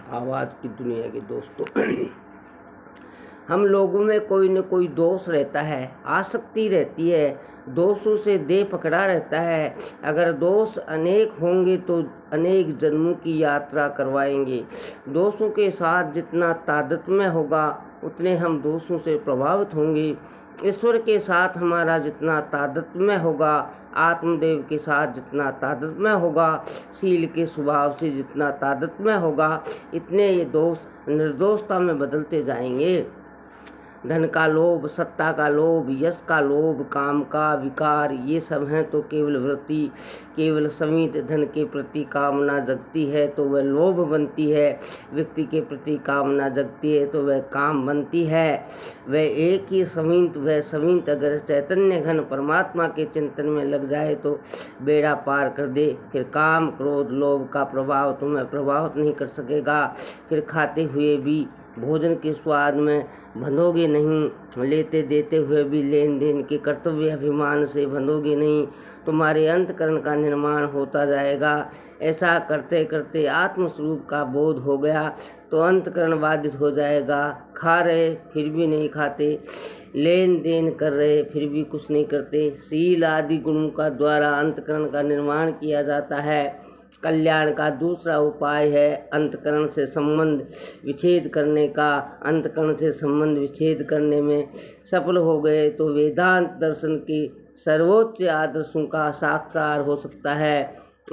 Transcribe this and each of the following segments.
आवाज़ की दुनिया के दोस्तों, हम लोगों में कोई न कोई दोष रहता है, आसक्ति रहती है, दोषों से देह पकड़ा रहता है। अगर दोष अनेक होंगे तो अनेक जन्मों की यात्रा करवाएंगे। दोषों के साथ जितना तादात्म्य होगा उतने हम दोषों से प्रभावित होंगे। ईश्वर के साथ हमारा जितना तादात्म्य होगा, आत्मदेव के साथ जितना तादात्म्य होगा, शील के स्वभाव से जितना तादात्म्य होगा, इतने ये दोष निर्दोषता में बदलते जाएंगे। धन का लोभ, सत्ता का लोभ, यश का लोभ, काम का विकार, ये सब हैं तो केवल वृत्ति। केवल समीत धन के प्रति कामना जगती है तो वह लोभ बनती है, व्यक्ति के प्रति कामना जगती है तो वह काम बनती है। वह एक ही समीत अगर चैतन्य घन परमात्मा के चिंतन में लग जाए तो बेड़ा पार कर दे। फिर काम, क्रोध, लोभ का प्रभाव तुम्हें प्रभावित नहीं कर सकेगा। फिर खाते हुए भी भोजन के स्वाद में बंधोगे नहीं, लेते देते हुए भी लेन देन के कर्तव्य अभिमान से बंधोगे नहीं। तुम्हारे अंतकरण का निर्माण होता जाएगा। ऐसा करते करते आत्मस्वरूप का बोध हो गया तो अंतकरण बाधित हो जाएगा। खा रहे फिर भी नहीं खाते, लेन देन कर रहे फिर भी कुछ नहीं करते। शील आदि गुणों का द्वारा अंतकरण का निर्माण किया जाता है। कल्याण का दूसरा उपाय है अंतकरण से संबंध विच्छेद करने का। अंतकरण से संबंध विच्छेद करने में सफल हो गए तो वेदांत दर्शन के सर्वोच्च आदर्शों का साक्षात्कार हो सकता है।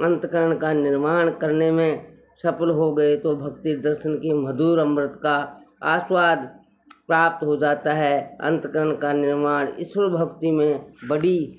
अंतकरण का निर्माण करने में सफल हो गए तो भक्ति दर्शन के मधुर अमृत का आस्वाद प्राप्त हो जाता है। अंतकरण का निर्माण ईश्वर भक्ति में बड़ी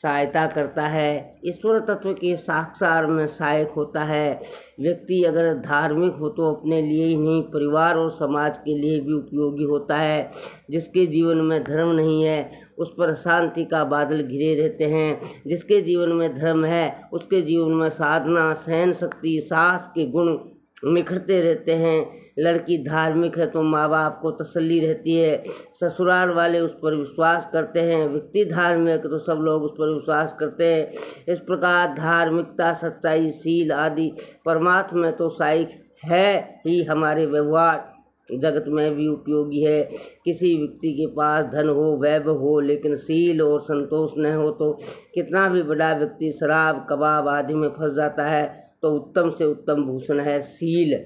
सहायता करता है, ईश्वर तत्व के साक्षात्कार में सहायक होता है। व्यक्ति अगर धार्मिक हो तो अपने लिए ही नहीं, परिवार और समाज के लिए भी उपयोगी होता है। जिसके जीवन में धर्म नहीं है उस पर शांति का बादल घिरे रहते हैं। जिसके जीवन में धर्म है उसके जीवन में साधना, सहन शक्ति, साहस के गुण निखरते रहते हैं। लड़की धार्मिक है तो माँ बाप को तसल्ली रहती है, ससुराल वाले उस पर विश्वास करते हैं। व्यक्ति धार्मिक तो सब लोग उस पर विश्वास करते हैं। इस प्रकार धार्मिकता, सच्चाई, शील आदि परमात्मा में तो सहायक है ही। हमारे व्यवहार जगत में भी उपयोगी है। किसी व्यक्ति के पास धन हो, वैभव हो, लेकिन शील और संतोष न हो तो कितना भी बड़ा व्यक्ति शराब, कबाब आदि में फंस जाता है। तो उत्तम से उत्तम भूषण है शील।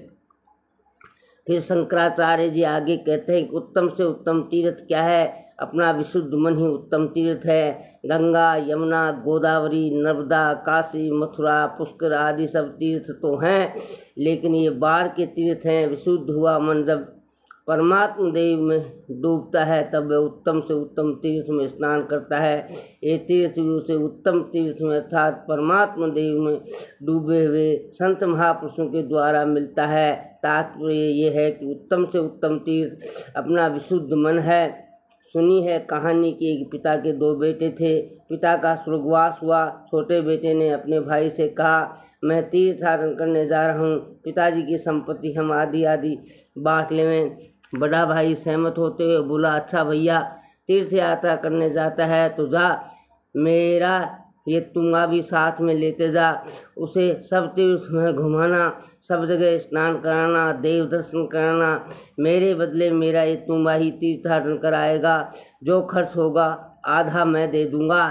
फिर शंकराचार्य जी आगे कहते हैं कि उत्तम से उत्तम तीर्थ क्या है? अपना विशुद्ध मन ही उत्तम तीर्थ है। गंगा, यमुना, गोदावरी, नर्मदा, काशी, मथुरा, पुष्कर आदि सब तीर्थ तो हैं, लेकिन ये बाहर के तीर्थ हैं। विशुद्ध हुआ मन जब परमात्मा देव में डूबता है तब वह उत्तम से उत्तम तीर्थ में स्नान करता है। ये तीर्थ उसे उत्तम तीर्थ में अर्थात परमात्मा देव में डूबे हुए संत महापुरुषों के द्वारा मिलता है। तात्पर्य ये है कि उत्तम से उत्तम तीर्थ अपना विशुद्ध मन है। सुनी है कहानी कि एक पिता के दो बेटे थे। पिता का स्वर्गवास हुआ। छोटे बेटे ने अपने भाई से कहा, मैं तीर्थयात्रा करने जा रहा हूँ, पिताजी की संपत्ति हम आधी आधी बांट लें। बड़ा भाई सहमत होते हुए बोला, अच्छा भैया, तीर्थ यात्रा करने जाता है तो जा, मेरा ये तुम्हारा भी साथ में लेते जा। उसे सब तीर्थ में घुमाना, सब जगह स्नान कराना, देव दर्शन कराना। मेरे बदले मेरा ये तुम्हारा ही तीर्थयात्रा कराएगा। जो खर्च होगा आधा मैं दे दूंगा।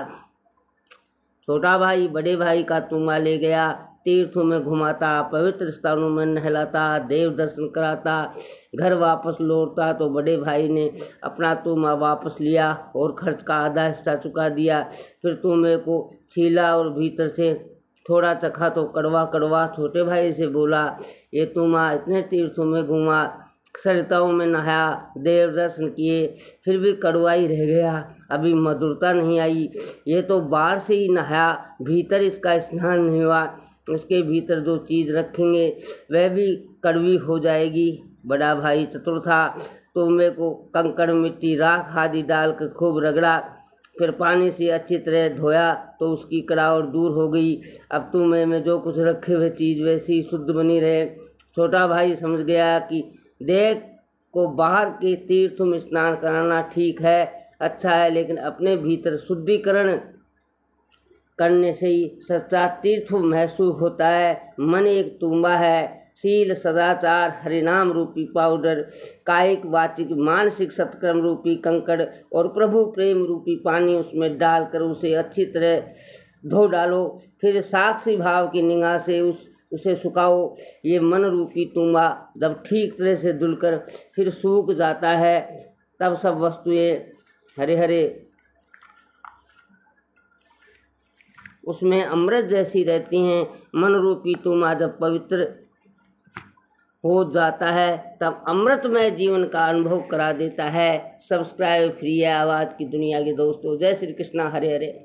छोटा भाई बड़े भाई का तुम्हारा ले गया, तीर्थों में घुमाता, पवित्र स्थानों में नहलाता, देव दर्शन कराता। घर वापस लौटता तो बड़े भाई ने अपना तुमा वापस लिया और खर्च का आधा हिस्सा चुका दिया। फिर तुमे को छीला और भीतर से थोड़ा चखा तो कड़वा कड़वा। छोटे भाई से बोला, ये तुमा इतने तीर्थों में घूमा, सरिताओं में नहाया, देव दर्शन किए, फिर भी कड़वा ही रह गया, अभी मधुरता नहीं आई। ये तो बाहर से ही नहाया, भीतर इसका स्नान नहीं हुआ। इसके भीतर जो चीज़ रखेंगे वह भी कड़वी हो जाएगी। बड़ा भाई चतुर था, तो मेरे को कंकड़, मिट्टी, राख आदि डालकर खूब रगड़ा, फिर पानी से अच्छी तरह धोया तो उसकी कड़ाहट दूर हो गई। अब तुम्हें में जो कुछ रखे हुए चीज़ वैसी शुद्ध बनी रहे। छोटा भाई समझ गया कि देह को बाहर के तीर्थों में स्नान कराना ठीक है, अच्छा है, लेकिन अपने भीतर शुद्धिकरण करने से ही सच्चा तीर्थ महसूस होता है। मन एक तुम्बा है, शील सदाचार हरिनाम रूपी पाउडर, कायिक वाचिक मानसिक सत्कर्म रूपी कंकड़ और प्रभु प्रेम रूपी पानी उसमें डालकर उसे अच्छी तरह धो डालो। फिर साक्षी भाव की निगाह से उसे सुखाओ। ये मन रूपी तुम्बा जब ठीक तरह से धुलकर फिर सूख जाता है, तब सब वस्तुएं हरे हरे उसमें अमृत जैसी रहती हैं। मन रूपी तुम्बा जब पवित्र हो जाता है, तब अमृतमय जीवन का अनुभव करा देता है। सब्सक्राइब फ्री है आवाज़ की दुनिया के दोस्तों। जय श्री कृष्णा, हरे हरे।